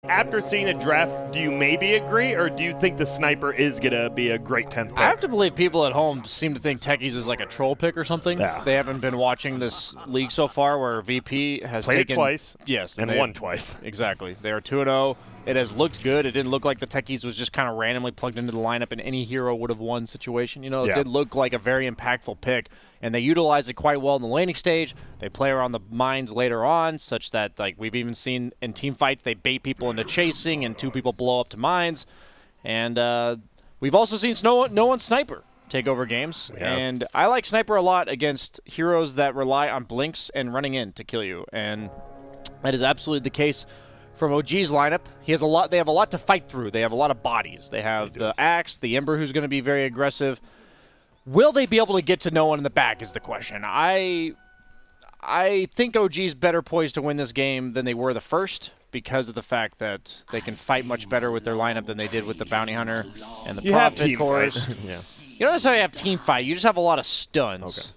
After seeing the draft, do you maybe agree, or do you think the sniper is going to be a great 10th pick? I have to believe people at home seem to think Techies is like a troll pick or something. Yeah. They haven't been watching this league so far where VP has played taken it twice. Yes. And won twice. Exactly. They are 2-0. It has looked good. It didn't look like the Techies was just kind of randomly plugged into the lineup and any hero would have won situation. You know, it did look like a very impactful pick, and they utilize it quite well in the laning stage. They play around the mines later on, such that like we've even seen in team fights, they bait people into chasing and 2 people blow up to mines. And we've also seen no one Sniper take over games. Yeah. And I like Sniper a lot against heroes that rely on blinks and running in to kill you. And that is absolutely the case from OG's lineup. He has a lot. They have a lot to fight through. They have a lot of bodies. They have the Axe, the Ember, who's going to be very aggressive. Will they be able to get to no one in the back is the question. I think OG's better poised to win this game than they were the first because of the fact that they can fight much better with their lineup than they did with the Bounty Hunter and the Prophet cores. Yeah. You don't necessarily have team fight. You just have a lot of stuns.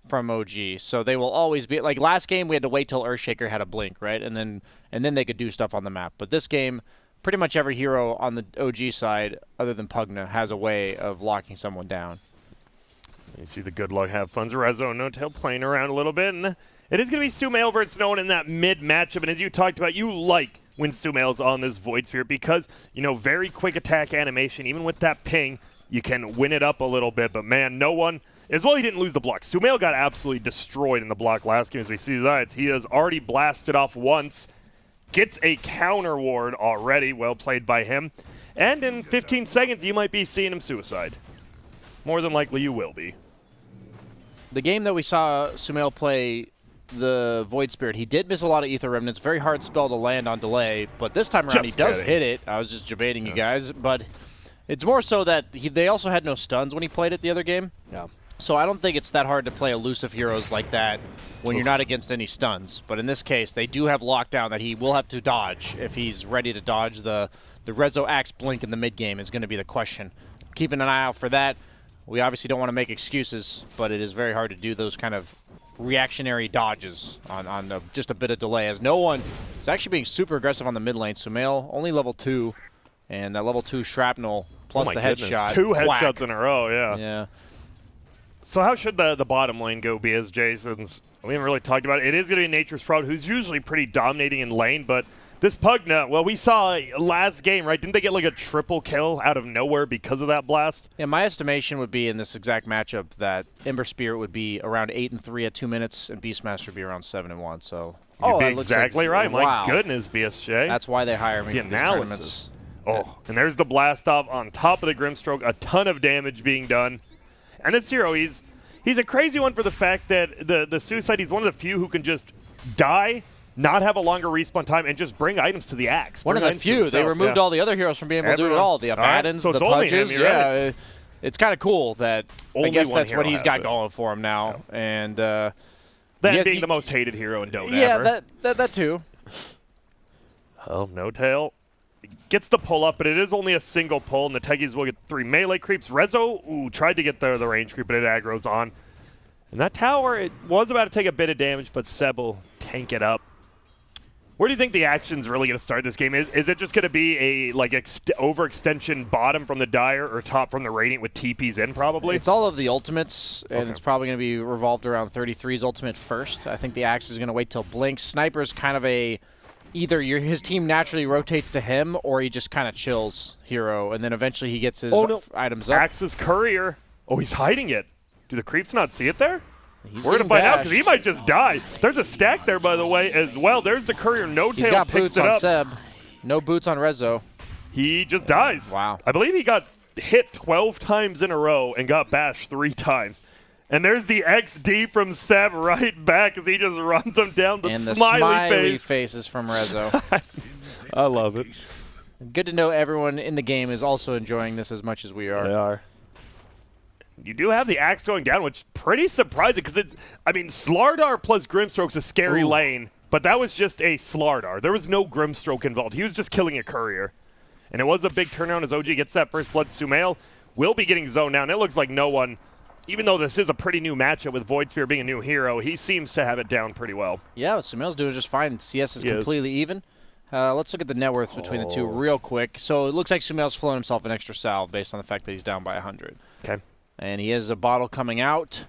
From OG, so they will always be like last game. We had to wait till Earthshaker had a blink, right, and then they could do stuff on the map. But this game, pretty much every hero on the OG side, other than Pugna, has a way of locking someone down. You see the good luck, have fun. Rezo and No-Tail playing around a little bit, and it is going to be Sumail versus no one in that mid matchup. And as you talked about, you like when Sumail's on this Void Sphere because very quick attack animation. Even with that ping, you can win it up a little bit. But man, no one. As well, he didn't lose the block. Sumail got absolutely destroyed in the block last game. As we see that, he has already blasted off once. Gets a counter ward already. Well played by him. And in 15 seconds, you might be seeing him suicide. More than likely, you will be. The game that we saw Sumail play the Void Spirit, he did miss a lot of Ether Remnants. Very hard spell to land on delay. But this time around, he does hit it. I was just debating you guys. But it's more so that they also had no stuns when he played it the other game. Yeah. So I don't think it's that hard to play elusive heroes like that when you're not against any stuns. But in this case, they do have lockdown that he will have to dodge. If he's ready to dodge the Rezo Axe blink in the mid game is going to be the question. Keeping an eye out for that. We obviously don't want to make excuses, but it is very hard to do those kind of reactionary dodges on just a bit of delay, as no one is actually being super aggressive on the mid lane. Sumail, only level 2, and that level 2 shrapnel plus the headshot. 2 headshots in a row, Yeah. So how should the bottom lane go, BSJ, since we haven't really talked about it? It is going to be Nature's Proud, who's usually pretty dominating in lane, but this Pugna, well, we saw last game, right? Didn't they get like a triple kill out of nowhere because of that blast? Yeah, my estimation would be in this exact matchup that Ember Spirit would be around 8-3 at 2 minutes, and Beastmaster would be around 7-1, so... You'd be exactly right. My goodness, BSJ. That's why they hire me the for these tournaments. Oh, and there's the blast off on top of the Grimstroke. A ton of damage being done. And this hero, he's a crazy one for the fact that the Suicide, he's one of the few who can just die, not have a longer respawn time, and just bring items to the Axe. One of the few. They removed all the other heroes from being able to do it all. The Abaddons, so the Pudges. Yeah, it's kind of cool that I guess that's what he's got going for him now. Yeah. And that being the most hated hero in Dota ever. Yeah, that too. Oh, No-Tail gets the pull up, but it is only a single pull, and the Techies will get 3 melee creeps. Rezo, tried to get the range creep, but it aggro's on. And that tower, it was about to take a bit of damage, but Seb will tank it up. Where do you think the action's really going to start this game? Is it just going to be a overextension bottom from the Dire or top from the Radiant with TPs in probably? It's all of the ultimates, and it's probably going to be revolved around 33's ultimate first. I think the Axe is going to wait till Blink. Sniper's kind of either his team naturally rotates to him or he just kind of chills hero, and then eventually he gets his items up. Axe's courier. Oh, he's hiding it. Do the creeps not see it there? We're going to find out because he might just die. There's a stack there, by the way, as well. There's the courier. No-Tail picks it up. He's got boots on Seb. No boots on Rezo. He just dies. Wow. I believe he got hit 12 times in a row and got bashed 3 times. And there's the XD from Seb right back as he just runs him down. The smiley faces from Rezo. I love it. Good to know everyone in the game is also enjoying this as much as we are. They are. You do have the Axe going down, which is pretty surprising because Slardar plus Grimstroke's a scary lane, but that was just a Slardar. There was no Grimstroke involved. He was just killing a courier. And it was a big turnaround as OG gets that first blood. Sumail will be getting zoned now, and it looks like no one, even though this is a pretty new matchup with Void Sphere being a new hero, he seems to have it down pretty well. Yeah, Sumail's doing just fine. CS is completely even. Let's look at the net worth between the two real quick. So it looks like Sumail's flown himself an extra salve based on the fact that he's down by 100. Okay. And he has a bottle coming out.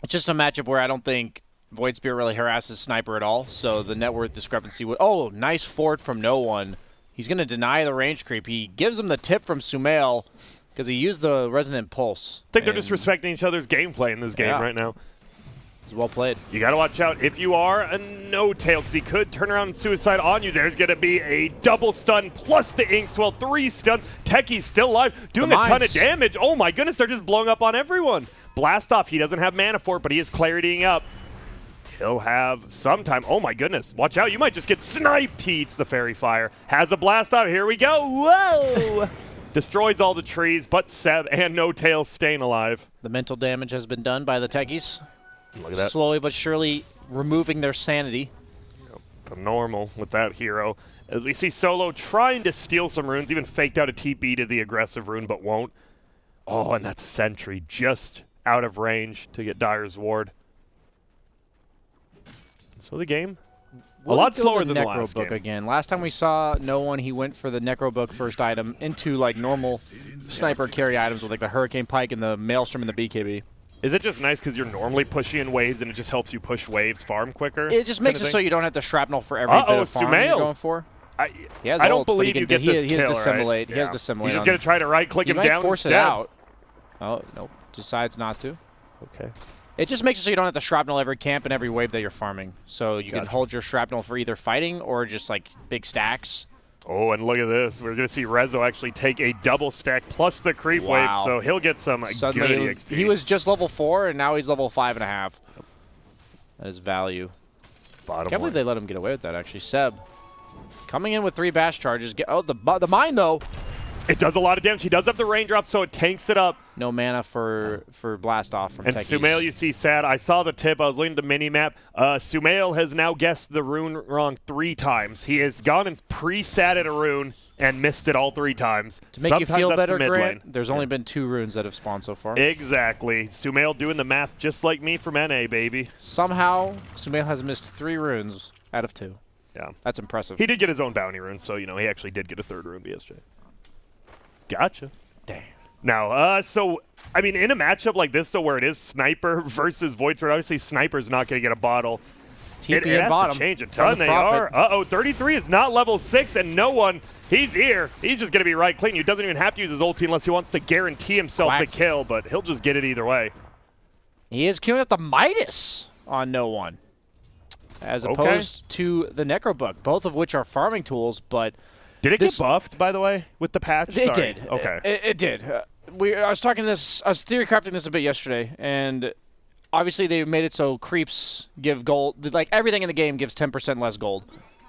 It's just a matchup where I don't think Void Spirit really harasses Sniper at all, so the net worth discrepancy would... Oh, nice fort from No One. He's going to deny the range creep. He gives him the tip from Sumail because he used the Resonant Pulse. I think they're just respecting each other's gameplay in this game right now. It's well played. You got to watch out if you are a no-tail, because he could turn around and suicide on you. There's going to be a double stun plus the Inkswell, 3 stuns. Techie's still alive, doing a ton of damage. Oh my goodness, they're just blowing up on everyone. Blast off. He doesn't have mana for it, but he is claritying up. He'll have some time. Oh my goodness. Watch out. You might just get sniped. He eats the fairy fire. Has a blast off. Here we go. Whoa. Destroys all the trees, but Seb and No Tail staying alive. The mental damage has been done by the Techies. Look at that. Slowly but surely removing their sanity. The normal with that hero. As we see Solo trying to steal some runes, even faked out a TP to the aggressive rune, but won't. Oh, and that Sentry just out of range to get Dire's ward. So the game, a lot slower than the last game. Again. Last time we saw No One, he went for the Necrobook first item into like normal sniper carry items with like the Hurricane Pike and the Maelstrom and the BKB. Is it just nice because you're normally pushing in waves and it just helps you push waves farm quicker? It just makes it so you don't have to shrapnel for every bit of farm you're going for. I don't believe you get this kill, He has Dissimulate. Right? He has Dissimulate. He's just going to try to right-click him down instead. Force it out. Oh, nope. Decides not to. Okay. It just makes it so you don't have to shrapnel every camp and every wave that you're farming. So you can hold your shrapnel for either fighting or just like big stacks. Oh, and look at this. We're going to see Rezo actually take a double stack plus the creep wave, so he'll get some good XP. He was just level 4, and now he's level 5.5. That is value. Bottom Can't believe they let him get away with that, actually. Seb coming in with 3 bash charges. Oh, the mine, though. It does a lot of damage. He does have the raindrop, so it tanks it up. No mana for blast off from And Techies. Sumail, you see sad. I saw the tip. I was looking at the mini-map. Sumail has now guessed the rune wrong 3 times. He has gone and pre-satted a rune and missed it all 3 times. To make you feel better, Grant, there's only been 2 runes that have spawned so far. Exactly. Sumail doing the math just like me from NA, baby. Somehow, Sumail has missed 3 runes out of 2. Yeah. That's impressive. He did get his own bounty rune, so, you know, he actually did get a 3rd rune, BSJ. Gotcha. Damn. Now, so, I mean, in a matchup like this, though, where it is Sniper versus Void Spirit, obviously Sniper's not going to get a bottle. TP it has bottom. to change a ton. They are. Uh-oh, 33 is not level 6, and No One, he's here. He's just going to be right clean. He doesn't even have to use his ulti unless he wants to guarantee himself the kill, but he'll just get it either way. He is queuing up the Midas on No One, as opposed to the Necrobook, both of which are farming tools, but... Did it get buffed, by the way, with the patch? It did. Okay. It did. I was theory crafting this a bit yesterday, and obviously they made it so creeps give gold. Like, everything in the game gives 10% less gold.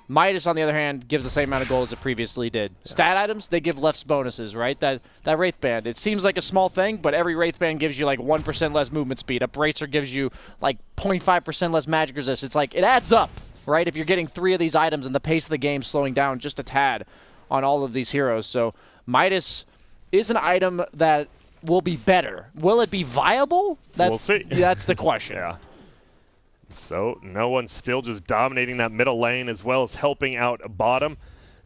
Midas, on the other hand, gives the same amount of gold as it previously did. Yeah. Stat items, they give less bonuses, right? That Wraith Band, it seems like a small thing, but every Wraith Band gives you like 1% less movement speed. A Bracer gives you like 0.5% less magic resist. It's like, it adds up, right? If you're getting 3 of these items and the pace of the game slowing down just a tad on all of these heroes. So Midas is an item that will be better. Will it be viable? We'll see. That's the question. Yeah. So No One's still just dominating that middle lane as well as helping out bottom.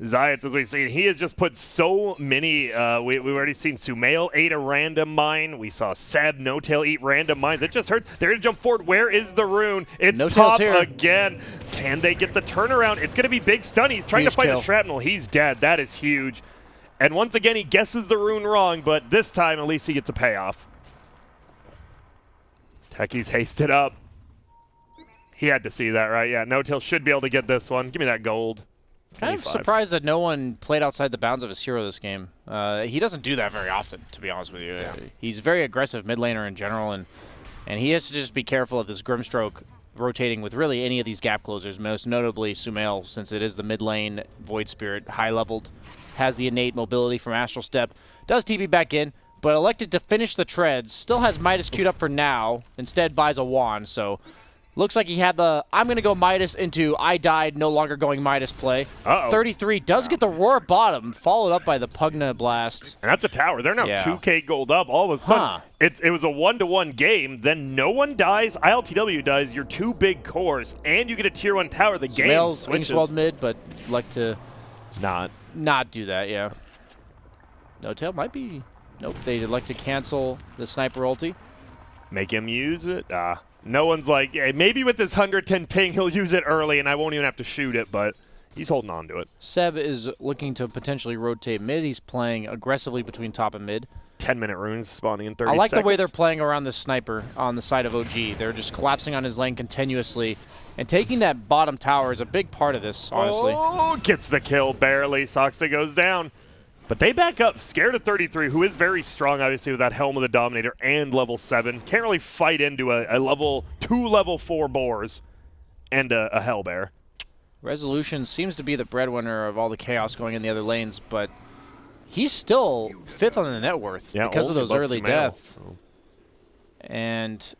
Zayats, as we've seen, he has just put so many. We've already seen Sumail ate a random mine. We saw Seb, No Tail eat random mines. It just hurt. They're going to jump forward. Where is the rune? It's No top again. Can they get the turnaround? It's going to be big stun. He's trying to fight the shrapnel. He's dead. That is huge. And once again, he guesses the rune wrong, but this time at least he gets a payoff. Techie's hasted up. He had to see that, right? Yeah, No Tail should be able to get this one. Give me that gold. Kind of surprised that No One played outside the bounds of his hero this game. He doesn't do that very often, to be honest with you. Yeah. He's very aggressive mid laner in general, and he has to just be careful of this Grimstroke rotating with really any of these gap closers, most notably Sumail, since it is the mid lane Void Spirit, high-leveled, has the innate mobility from Astral Step, does TP back in, but elected to finish the treads, still has Midas queued up for now, instead buys a wand, so Looks like he had the I'm going to go Midas into I died, no longer going Midas play. 33 does get the Roar bottom, followed up by the Pugna Blast. And that's a tower. They're now 2K gold up. All of a sudden, it was a 1-to-1 game. Then no one dies. ILTW dies. Your 2 big cores, and you get a tier 1 tower. The game switches. Swelled mid, but like to not do that, yeah. No tail might be. Nope, they'd like to cancel the sniper ulti. Make him use it? No one's like, hey, maybe with this 110 ping, he'll use it early, and I won't even have to shoot it, but he's holding on to it. Seb is looking to potentially rotate mid. He's playing aggressively between top and mid. 10-minute runes spawning in 30 seconds. I like the way they're playing around the sniper on the side of OG. They're just collapsing on his lane continuously, and taking that bottom tower is a big part of this, honestly. Oh, gets the kill barely. Soxa goes down. But they back up, scared of 33, who is very strong, obviously, with that Helm of the Dominator and level 7. Can't really fight into a level 2, level 4 boars and a Hellbear. Resolution seems to be the breadwinner of all the chaos going in the other lanes, but he's still 5th on the net worth because of those early deaths. And,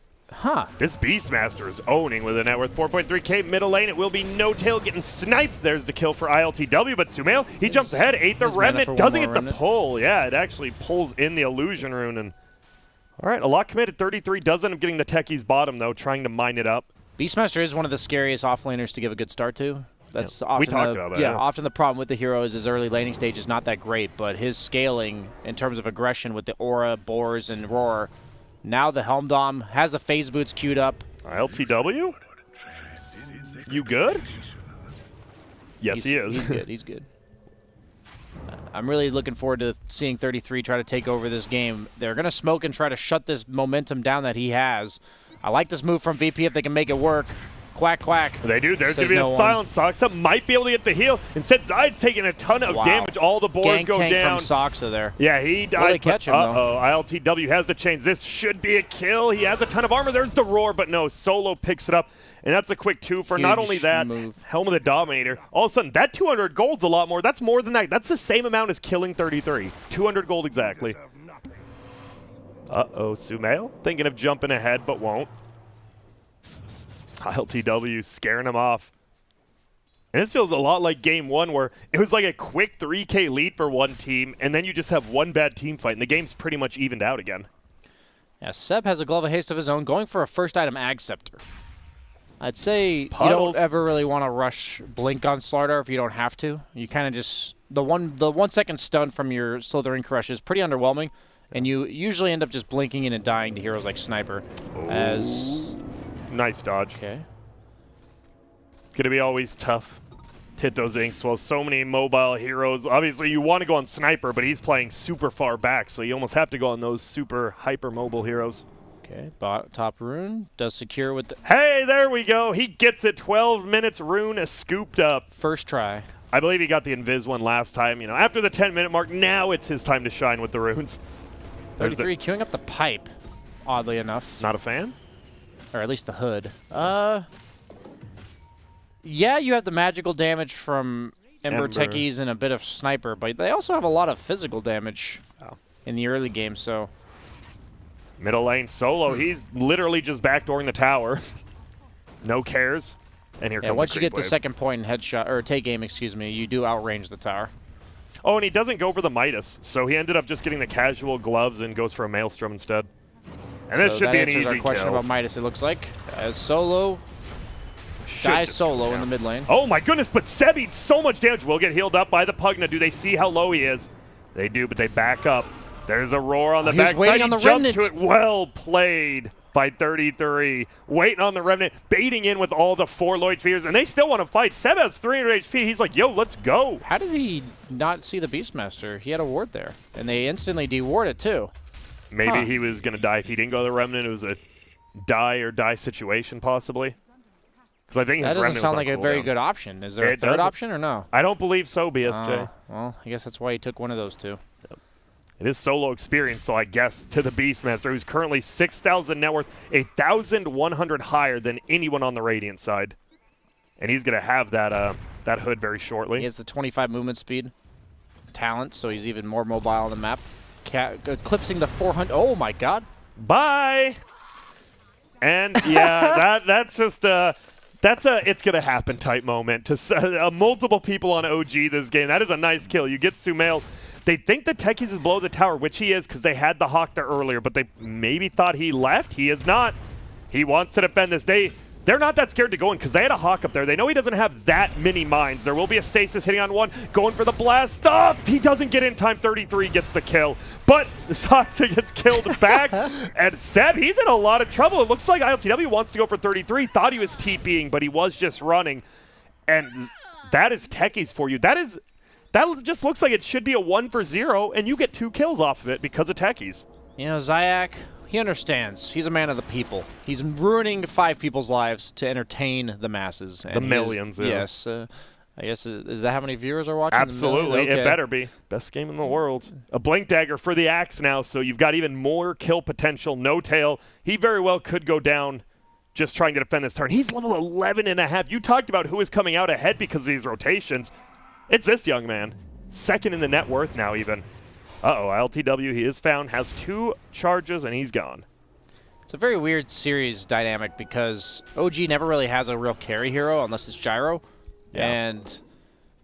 this Beastmaster is owning with a net worth 4.3k middle lane. It will be No Tail getting sniped. There's the kill for ILTW, but Sumail, he jumps ahead. 8th the Remnant, doesn't get the pull. Yeah, it actually pulls in the Illusion Rune. And all right, a lot committed. 33 does end up getting the Techies bottom, though, trying to mine it up. Beastmaster is one of the scariest offlaners to give a good start to. That's often we talked about that. Yeah, often the problem with the hero is his early laning stage is not that great, but his scaling in terms of aggression with the Aura, Boars, and Roar. Now the Helm Dom has the phase boots queued up. ILTW? You good? Yes, he is. He's good. He's good. I'm really looking forward to seeing 33 try to take over this game. They're going to smoke and try to shut this momentum down that he has. I like this move from VP if they can make it work. Quack, quack. They do. There's going to be a silent. Soxa might be able to get the heal. Instead, Zide's taking a ton of damage. All the boars go down. From Soxa there. Yeah, he dies. Will they catch him, though? ILTW has the chains. This should be a kill. He has a ton of armor. There's the Roar, but no, Solo picks it up. And that's a quick 2 for not only that, Helm of the Dominator. All of a sudden, that 200 gold's a lot more. That's more than that. That's the same amount as killing 33. 200 gold exactly. Sumail thinking of jumping ahead, but won't. ILTW scaring him off. And this feels a lot like game 1 where it was like a quick 3k lead for one team, and then you just have one bad team fight, and the game's pretty much evened out again. Yeah, Seb has a Glove of Haste of his own, going for a first item Ag Scepter. I'd say you don't ever really want to rush Blink on Slardar if you don't have to. You kind of just the 1 second stun from your Slithering Crush is pretty underwhelming, and you usually end up just blinking in and dying to heroes like Sniper. Nice dodge. Okay. Gonna be always tough to hit those inks. Well, so many mobile heroes. Obviously, you want to go on Sniper, but he's playing super far back, so you almost have to go on those super hyper mobile heroes. Okay, top rune does secure with the... Hey, there we go. He gets it. 12 minutes rune scooped up. First try. I believe he got the Invis one last time. You know, after the 10-minute mark, now it's his time to shine with the runes. 33 queuing up the pipe, oddly enough. Not a fan? Or at least the hood. Yeah, you have the magical damage from Ember Techies and a bit of Sniper, but they also have a lot of physical damage in the early game, so... Middle lane Solo, he's literally just backdooring the tower. No cares. And here comes once you get wave. the second point and headshot, or take aim, excuse me, you do outrange the tower. Oh, and he doesn't go for the Midas, so he ended up just getting the casual gloves and goes for a Maelstrom instead. And this should be an easy our question kill. About Midas, it looks like. As Solo dies solo in the mid lane. Oh my goodness, but Seb eats so much damage. Will get healed up by the Pugna. Do they see how low he is? They do, but they back up. There's a Roar on the backside. He jumped to it. Well played by 33. Waiting on the Remnant, baiting in with all the 4 Lloyd Fears, and they still want to fight. Seb has 300 HP. He's like, yo, let's go. How did he not see the Beastmaster? He had a ward there, and they instantly deward it too. Maybe he was going to die if he didn't go to the Remnant. It was a die or die situation, possibly. Because I think that doesn't sound like a very good option. Is there a third option or no? I don't believe so, BSJ. Well, I guess that's why he took one of those two. It is solo experience, so I guess to the Beastmaster, who's currently 6,000 net worth, 1,100 higher than anyone on the Radiant side. And he's going to have that that hood very shortly. He has the 25 movement speed talent, so he's even more mobile on the map. Eclipsing the 400. Oh, my God. Bye. And yeah, that's just that's a it's gonna happen type moment to multiple people on OG this game. That is a nice kill. You get Sumail. They think the Techies is below the tower, which he is because they had the Hawk there earlier, but they maybe thought he left. He is not. He wants to defend this. They're not that scared to go in because they had a Hawk up there. They know he doesn't have that many mines. There will be a stasis hitting on one, going for the blast. Stop! He doesn't get in time. 33 gets the kill, but Soxa gets killed back. And Seb, he's in a lot of trouble. It looks like ILTW wants to go for 33. Thought he was TPing, but he was just running. And that is Techies for you. That just looks like it should be a 1-for-0, and you get 2 kills off of it because of Techies. You know, Zayak, he understands. He's a man of the people. He's ruining 5 people's lives to entertain the masses. And the millions, yeah. Yes. I guess, is that how many viewers are watching? Absolutely. Okay. It better be. Best game in the world. A Blink Dagger for the Axe now, so you've got even more kill potential. No Tail. He very well could go down just trying to defend this turn. He's level 11.5. You talked about who is coming out ahead because of these rotations. It's this young man. Second in the net worth now even. Uh-oh, LTW, he is found, has 2 charges, and he's gone. It's a very weird series dynamic because OG never really has a real carry hero unless it's Gyro. Yeah. And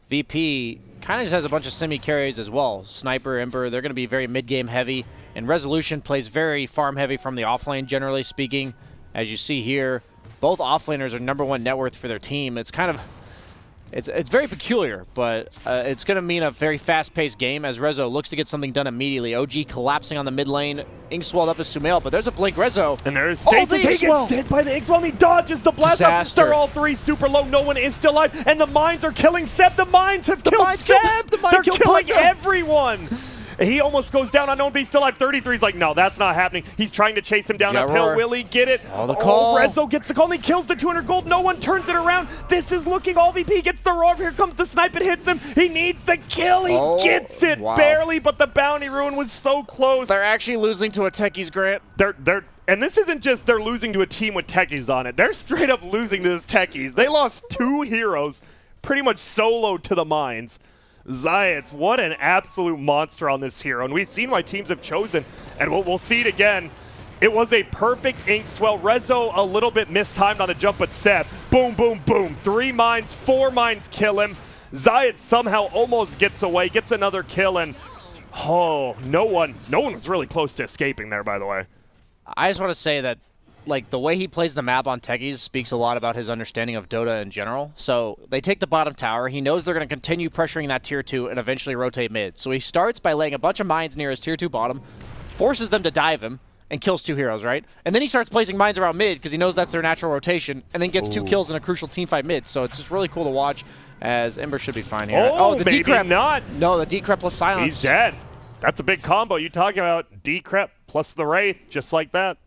VP kind of just has a bunch of semi-carries as well. Sniper, Ember, they're going to be very mid-game heavy. And Resolution plays very farm heavy from the offlane, generally speaking. As you see here, both offlaners are #1 net worth for their team. It's kind of... It's very peculiar, but it's going to mean a very fast-paced game as Rezo looks to get something done immediately. OG collapsing on the mid lane. Inkswelled up as Sumail, but there's a blink Rezo. And there's Stasis. He gets hit by the Inkswell, and he dodges the blast. They're all 3 super low. No one is still alive, and the mines are killing Seb. The mines have killed Seb. They're killing everyone. He almost goes down unknown, but he's still alive. 33's like, no, that's not happening. He's trying to chase him down uphill. Will he get it? Oh, the call. Rezo gets the call, and he kills the 200 gold. No one turns it around. This is looking all VP. Gets the roar. Here comes the snipe. It hits him. He needs the kill. He gets it. Wow. Barely, but the bounty ruin was so close. They're actually losing to a Techies, Grant. And this isn't just they're losing to a team with Techies on it. They're straight up losing to this Techies. They lost 2 heroes pretty much solo to the mines. Zayats, what an absolute monster on this hero. And we've seen why teams have chosen, and we'll see it again. It was a perfect Inkswell. Rezo a little bit mistimed on the jump, but Seb, boom, boom, boom. 3 mines, 4 mines kill him. Zayat somehow almost gets away, gets another kill, and no one was really close to escaping there, by the way. I just want to say that like the way he plays the map on Techies speaks a lot about his understanding of Dota in general. So they take the bottom tower. He knows they're going to continue pressuring that tier 2 and eventually rotate mid. So he starts by laying a bunch of mines near his tier 2 bottom, forces them to dive him, and kills 2 heroes, right? And then he starts placing mines around mid because he knows that's their natural rotation, and then gets 2 kills in a crucial teamfight mid. So it's just really cool to watch, as Ember should be fine here. Oh, the maybe decrep, not. No, the decrep plus silence. He's dead. That's a big combo. You talking about decrep plus the Wraith, just like that.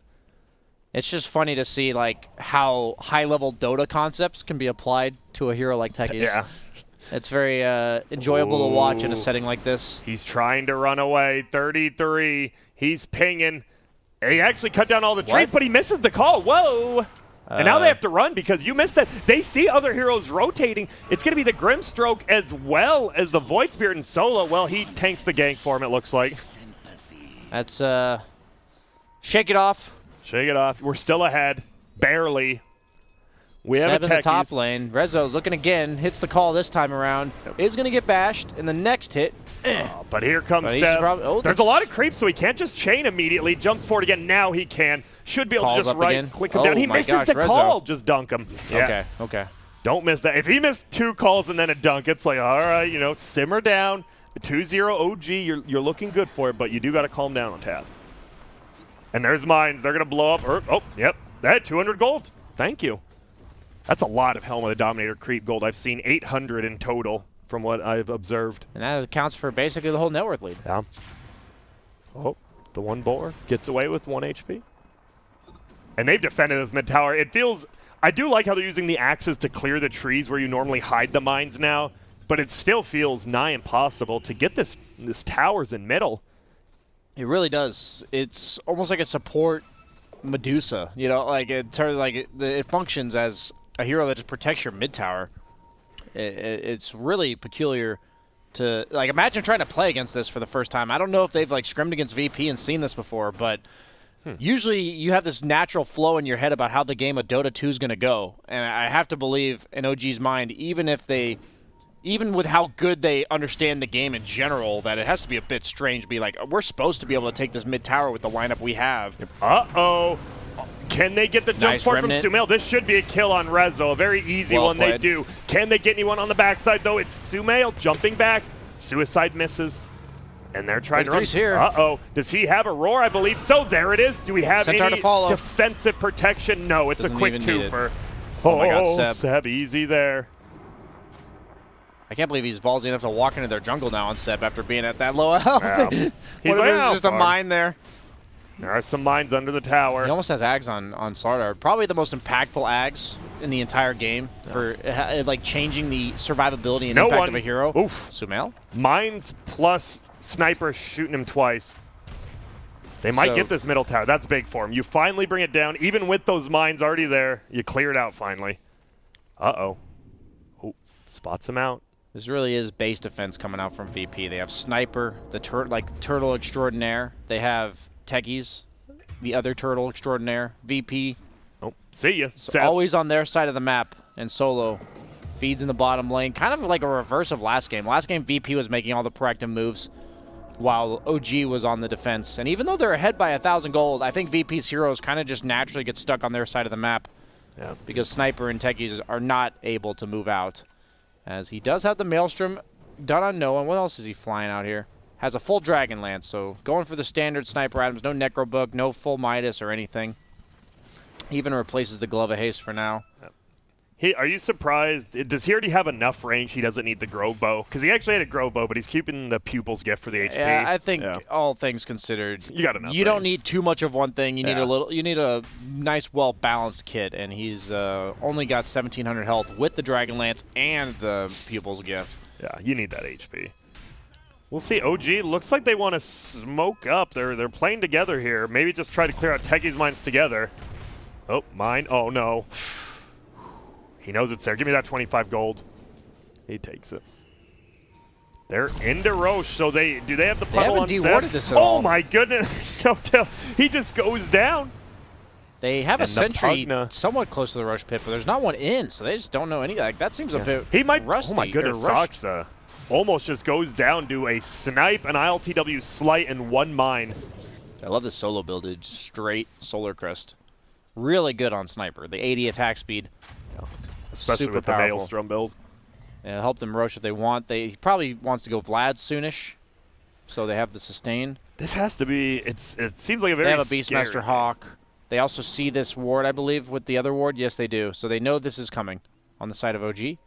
It's just funny to see like how high-level Dota concepts can be applied to a hero like Techies. Yeah. It's very enjoyable to watch in a setting like this. He's trying to run away. 33. He's pinging. He actually cut down all the trees, but he misses the call. Whoa. And now they have to run because you missed that. They see other heroes rotating. It's going to be the Grimstroke as well as the Void Spirit in solo. Well, he tanks the gank for him, it looks like. That's, shake it off. Shake it off. We're still ahead. Barely. We have a in the top lane. Rezo looking again. Hits the call this time around. Is going to get bashed in the next hit. But here comes Seb. There's a lot of creeps, so he can't just chain immediately. Jumps forward again. Now he can. Should be able to just click him down. He misses the call. Just dunk him. Yeah. Okay. Don't miss that. If he missed 2 calls and then a dunk, it's like, all right, simmer down. 2-0 OG, you're looking good for it, but you do got to calm down on tap. And there's mines. They're going to blow up. Yep. That 200 gold. Thank you. That's a lot of Helm of the Dominator creep gold. I've seen 800 in total from what I've observed. And that accounts for basically the whole net worth lead. Yeah. Oh, the one boar gets away with 1 HP. And they've defended this mid tower. It feels... I do like how they're using the axes to clear the trees where you normally hide the mines now, but it still feels nigh impossible to get this towers in middle. It really does. It's almost like a support Medusa, like in terms it functions as a hero that just protects your mid tower. It's really peculiar to imagine trying to play against this for the first time. I don't know if they've scrimmed against VP and seen this before, but Usually you have this natural flow in your head about how the game of Dota 2 is going to go. And I have to believe in OG's mind, even with how good they understand the game in general, that it has to be a bit strange to be like, we're supposed to be able to take this mid tower with the lineup we have. Uh-oh. Can they get the jump forward from Sumail? This should be a kill on Rezo. A very easy one they do. Can they get anyone on the backside, though? It's Sumail jumping back. Suicide misses. And they're trying to run. Here. Uh-oh. Does he have a roar? I believe so. There it is. Do we have Centaur any defensive protection? No, it's a quick twofer. Oh my God, Seb, easy there. I can't believe he's ballsy enough to walk into their jungle now on Seb after being at that low health. Yeah. He's like, there's just a mine there. There are some mines under the tower. He almost has Ags on Slardar. Probably the most impactful Ags in the entire game for like changing the survivability and impact of a hero. Oof. Sumail? Mines plus sniper shooting him twice. They might get this middle tower. That's big for him. You finally bring it down. Even with those mines already there, you clear it out finally. Uh-oh. Oh, spots him out. This really is base defense coming out from VP. They have Sniper, the Turtle Extraordinaire. They have Techies, the other Turtle Extraordinaire. VP. Oh, see ya. So always on their side of the map. And Solo feeds in the bottom lane. Kind of like a reverse of last game. Last game, VP was making all the proactive moves while OG was on the defense. And even though they're ahead by 1,000 gold, I think VP's heroes kind of just naturally get stuck on their side of the map. Yeah. Because Sniper and Techies are not able to move out. As he does have the Maelstrom done on no one. What else is he flying out here? Has a full Dragon Lance, so going for the standard sniper items. No Necro Book, no full Midas or anything. Even replaces the Glove of Haste for now. Yep. Are you surprised? Does he already have enough range he doesn't need the Grove Bow? Because he actually had a Grove Bow, but he's keeping the Pupil's Gift for the HP. Yeah, I think all things considered, you got enough. You don't need too much of one thing. You need a little. You need a nice, well-balanced kit, and he's only got 1,700 health with the Dragon Lance and the Pupil's Gift. Yeah, you need that HP. We'll see. OG looks like they want to smoke up. They're playing together here. Maybe just try to clear out Techie's mines together. Oh, mine. Oh no. He knows it's there. Give me that 25 gold. He takes it. They're into Roche, so do they have the puddle on set? They haven't dewarded this at all. Oh my goodness. He just goes down. They have a sentry somewhat close to the Roche pit, but there's not one in, so they just don't know anything. Like, that seems a bit rusty. Oh my goodness, Soxa almost just goes down to a snipe, an ILTW slight, and one mine. I love the solo builded, straight Solar Crest. Really good on Sniper. The 80 attack speed. Especially super with powerful. the Maelstrom build. Yeah, help them Roche if they want. He probably wants to go Vlad soonish, so they have the sustain. This has to be, it seems like a very They have a Beastmaster Hawk. They also see this ward, I believe, with the other ward. Yes, they do. So they know this is coming on the side of OG.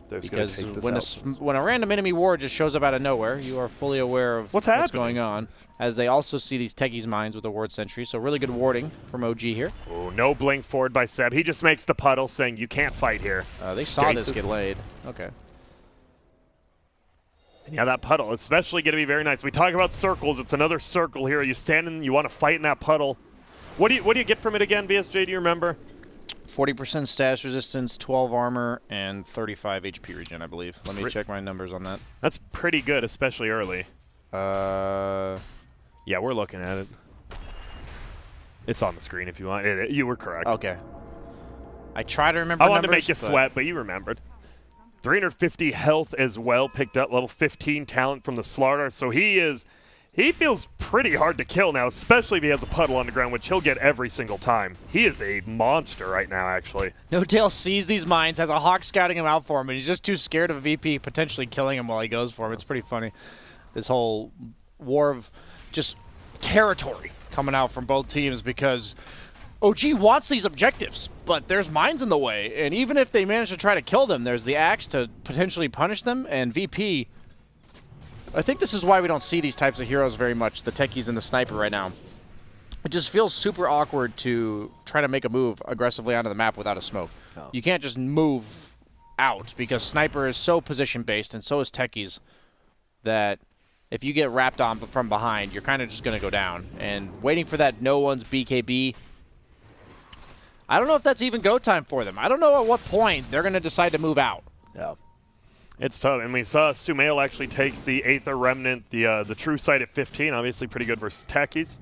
Because when a random enemy ward just shows up out of nowhere, you are fully aware of what's going on. As they also see these Techies mines with the ward sentry, so really good warding from OG here. Oh, no blink forward by Seb. He just makes the puddle, saying you can't fight here. They saw this get laid. Okay. And yeah, that puddle, especially going to be very nice. We talk about circles. It's another circle here. You stand in, you want to fight in that puddle. What do you get from it again, BSJ? Do you remember? 40% status resistance, 12 armor, and 35 HP regen, I believe. Let me check my numbers on that. That's pretty good, especially early. Yeah, we're looking at it. It's on the screen if you want. You were correct. Okay. I try to remember I wanted to make you sweat, but you remembered. 350 health as well, picked up level 15 talent from the Slardar, so he feels pretty hard to kill now, especially if he has a puddle on the ground, which he'll get every single time. He is a monster right now, actually. No-Tail sees these mines, has a Hawk scouting him out for him, and he's just too scared of VP potentially killing him while he goes for him. It's pretty funny. This whole war of just territory coming out from both teams because OG wants these objectives, but there's mines in the way, and even if they manage to try to kill them, there's the axe to potentially punish them, and VP... I think this is why we don't see these types of heroes very much, the Techies and the Sniper right now. It just feels super awkward to try to make a move aggressively onto the map without a smoke. Oh. You can't just move out because Sniper is so position-based and so is Techies that if you get wrapped on from behind, you're kind of just going to go down. And waiting for that no one's BKB, I don't know if that's even go time for them. I don't know at what point they're going to decide to move out. Yeah. It's tough, and we saw Sumail actually takes the Aether Remnant, the true sight at 15, obviously pretty good versus Techies.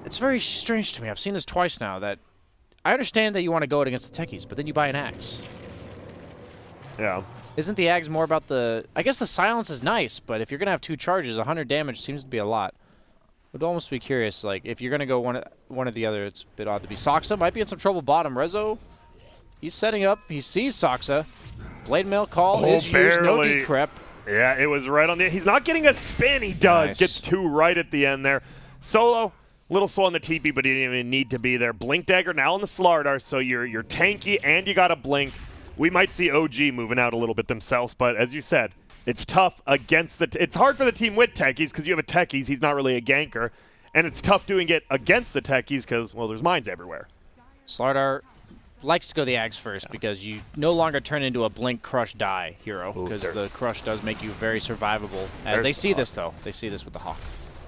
It's very strange to me. I've seen this twice now. That I understand that you want to go it against the techies, but then you buy an axe. Yeah. Isn't the axe more about the... I guess the silence is nice, but if you're going to have 2 charges, 100 damage seems to be a lot. Would almost be curious, like, if you're going to go one or the other, it's a bit odd to be. Soxa might be in some trouble bottom. Rezo, he's setting up. He sees Soxa. Blade Mail call is used. No decrep. Yeah, it was right on the... He's not getting a spin. He does. Nice. Gets 2 right at the end there. Solo, a little slow on the TP, but he didn't even need to be there. Blink Dagger now on the Slardar, so you're tanky and you got a blink. We might see OG moving out a little bit themselves, but as you said, it's tough against the... It's hard for the team with techies because you have a techies. He's not really a ganker. And it's tough doing it against the techies because, well, there's mines everywhere. Slardar likes to go the axe first because you no longer turn into a blink, crush, die hero because the crush does make you very survivable. As they see this, though. They see this with the Hawk.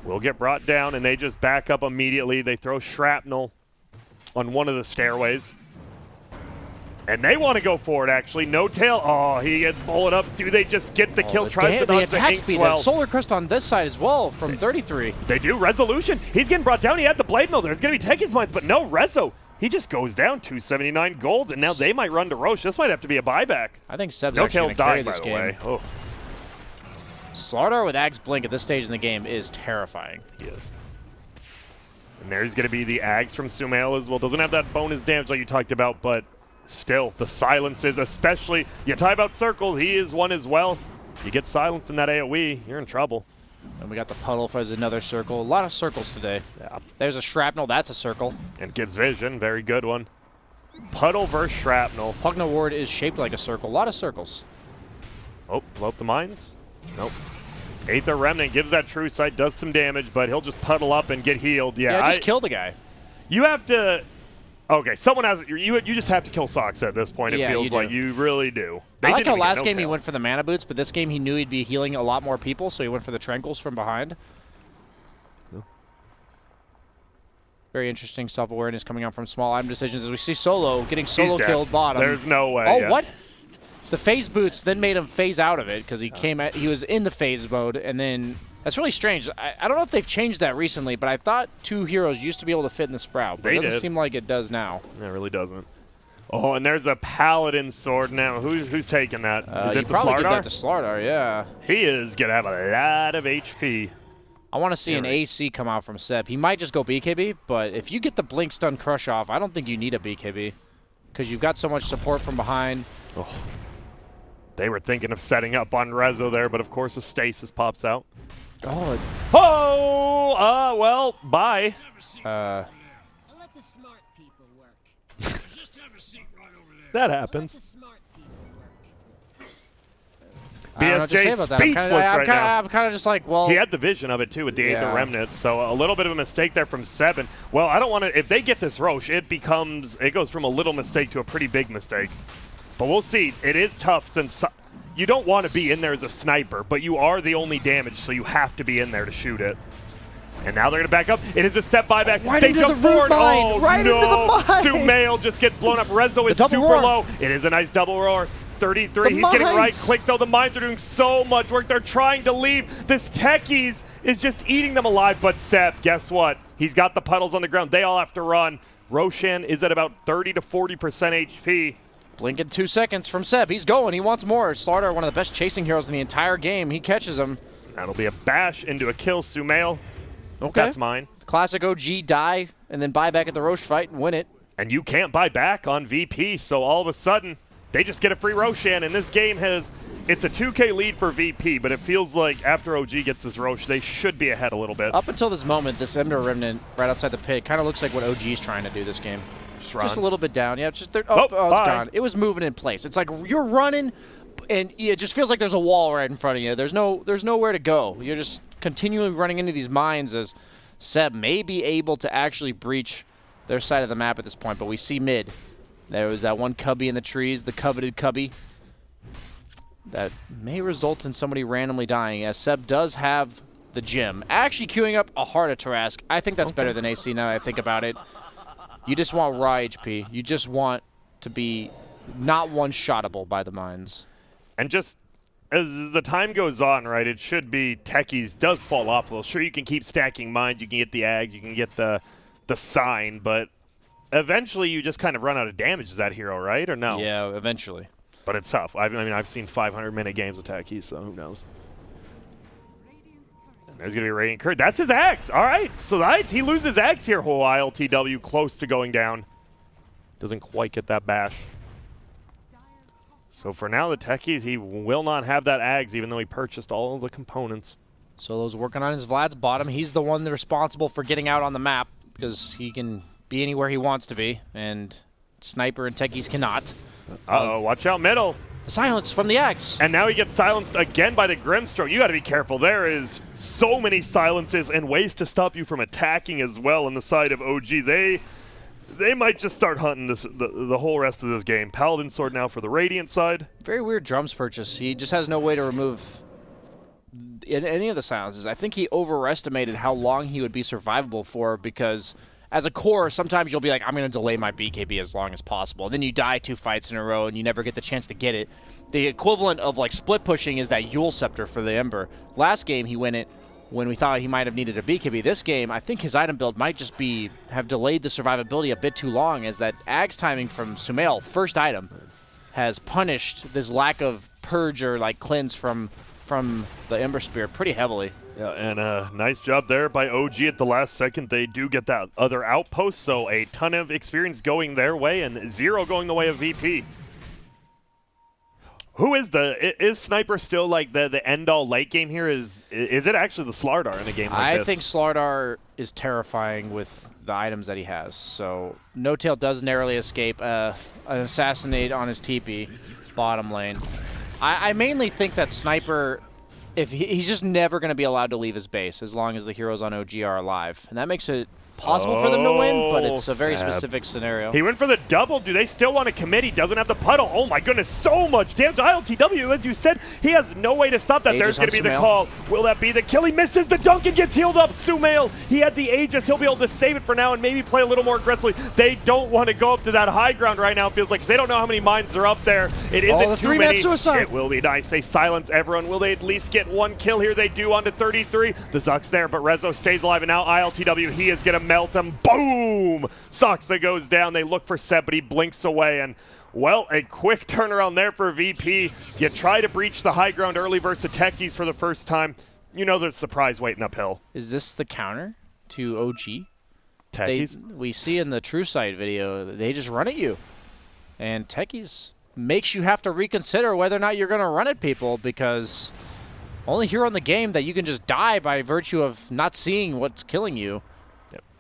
Will get brought down, and they just back up immediately. They throw shrapnel on one of the stairways. And they want to go for it, actually. No tail. Oh, he gets bullet up. Do they just get the kill? Tries to dodge the attack speed. Solar Crest on this side as well from 33. They do. Resolution. He's getting brought down. He had the blade mill. There's going to be Techies mines, but no, Rezo. He just goes down 279 gold, and now they might run to Roche. This might have to be a buyback. I think Seb's actually going to carry this game. By the way. Oh. Slardar with Axe Blink at this stage in the game is terrifying. He is. And there's going to be the Ags from Sumail as well. Doesn't have that bonus damage like you talked about, but still, the silences, especially, you tie about circles, he is one as well. You get silenced in that AoE, you're in trouble. And we got the puddle for another circle. A lot of circles today. Yeah. There's a shrapnel, that's a circle. And gives vision, very good one. Puddle versus shrapnel. Pugna Ward is shaped like a circle, a lot of circles. Oh, blow up the mines? Nope. Aether Remnant gives that true sight, does some damage, but he'll just puddle up and get healed. Yeah, just kill the guy. You have to... Okay, someone has... You just have to kill Sox at this point, it feels like. You really do. I like how last game he went for the mana boots, but this game he knew he'd be healing a lot more people, so he went for the Tranquils from behind. No. Very interesting self-awareness coming out from small item decisions as we see Solo getting solo killed bottom. There's no way. Oh, what? The phase boots then made him phase out of it because he was in the phase mode, and then that's really strange. I don't know if they've changed that recently, but I thought 2 heroes used to be able to fit in the Sprout, but it doesn't seem like it does now. It really doesn't. Oh, and there's a Paladin sword now. Who's taking that? Is it the probably Slardar? give that to Slardar, yeah. He is gonna have a lot of HP. I want to see an AC come out from Seb. He might just go BKB, but if you get the Blink Stun Crush off, I don't think you need a BKB because you've got so much support from behind. Oh. They were thinking of setting up on Rezo there, but of course a stasis pops out. Oh, well, bye. That happens. BSJ speechless right now. I'm kind of just like, well... He had the vision of it, too, with the Aether Remnant, so a little bit of a mistake there from Seb. Well, I don't want to... If they get this Roche, it goes from a little mistake to a pretty big mistake. But we'll see. It is tough since you don't want to be in there as a sniper, but you are the only damage, so you have to be in there to shoot it. And now they're going to back up. It is a set buyback. Right they into jump the forward. Mine. Oh, right no. Into the mine. Sumail just gets blown up. Rezo is super low. It is a nice double roar. 33. He's getting right click, though. The mines are doing so much work. They're trying to leave. This Techies is just eating them alive. But Seb, guess what? He's got the puddles on the ground. They all have to run. Roshan is at about 30 to 40% HP. Blink in 2 seconds from Seb. He's going. He wants more. Slardar, one of the best chasing heroes in the entire game. He catches him. That'll be a bash into a kill. Sumail. Okay. That's mine. Classic OG die and then buy back at the Roche fight and win it. And you can't buy back on VP, so all of a sudden, they just get a free Roshan, and this game it's a 2K lead for VP, but it feels like after OG gets this Roche, they should be ahead a little bit. Up until this moment, this Ember Remnant right outside the pit kind of looks like what OG's trying to do this game. Just a little bit down. Yeah, just it's gone. It was moving in place. It's like you're running, and it just feels like there's a wall right in front of you. There's nowhere to go. You're just continually running into these mines as Seb may be able to actually breach their side of the map at this point, but we see mid. There was that one cubby in the trees, the coveted cubby. That may result in somebody randomly dying, as Seb does have the gym. Actually queuing up a Heart of Tarask. I think that's better than AC now that I think about it. You just want raw HP. You just want to be not one-shottable by the mines. And just as the time goes on, right, it should be Techies does fall off a little. Sure, you can keep stacking mines. You can get the Ags. You can get the the sign, but eventually you just kind of run out of damage as that hero, right? Or no? Yeah, eventually. But it's tough. I mean, I've seen 500-minute games with techies, so who knows? There's going to be a Radiant Curse. That's his Axe. All right. So he loses Axe here. Whole ILTW close to going down. Doesn't quite get that bash. So for now, the techies, he will not have that Axe, even though he purchased all of the components. Solo's working on his Vlad's bottom. He's the one responsible for getting out on the map because he can be anywhere he wants to be, and Sniper and techies cannot. Uh-oh, watch out middle. The silence from the Axe. And now he gets silenced again by the Grimstroke. You got to be careful. There is so many silences and ways to stop you from attacking as well on the side of OG. They might just start hunting the whole rest of this game. Paladin Sword now for the Radiant side. Very weird drums purchase. He just has no way to remove any of the silences. I think he overestimated how long he would be survivable for, because as a core, sometimes you'll be like, I'm going to delay my BKB as long as possible. Then you die 2 fights in a row and you never get the chance to get it. The equivalent of like split pushing is that Yule Scepter for the Ember. Last game he went it when we thought he might have needed a BKB. This game, I think his item build might just have delayed the survivability a bit too long, as that Axe timing from Sumail, first item, has punished this lack of purge or like cleanse from the Ember Spear pretty heavily. Yeah, and nice job there by OG at the last second. They do get that other outpost, so a ton of experience going their way and 0 going the way of VP. Who is Sniper still like the end-all late game here? Is it actually the Slardar in a game like this? I think Slardar is terrifying with the items that he has. So No Tail does narrowly escape an assassinate on his TP bottom lane. I mainly think that Sniper, if he's just never going to be allowed to leave his base as long as the heroes on OG are alive, and that makes it possible for them to win, but it's a very specific scenario. He went for the double. Do they still want to commit? He doesn't have the puddle. Oh my goodness, so much damage. ILTW, as you said, he has no way to stop that. There's going to be the call. Will that be the kill? He misses the dunk and gets healed up. Sumail, he had the Aegis. He'll be able to save it for now and maybe play a little more aggressively. They don't want to go up to that high ground right now, it feels like, because they don't know how many mines are up there. It isn't too many. Suicide. It will be nice. They silence everyone. Will they at least get 1 kill here? They do on to 33. The Zuck's there, but Rezo stays alive, and now ILTW, he is going to melt him. Boom! Soxa goes down. They look for Seb, but he blinks away, and well, a quick turnaround there for VP. You try to breach the high ground early versus techies for the first time. You know there's surprise waiting uphill. Is this the counter to OG? Techies? We see in the True Sight video, they just run at you. And techies makes you have to reconsider whether or not you're going to run at people, because only hero in the game that you can just die by virtue of not seeing what's killing you.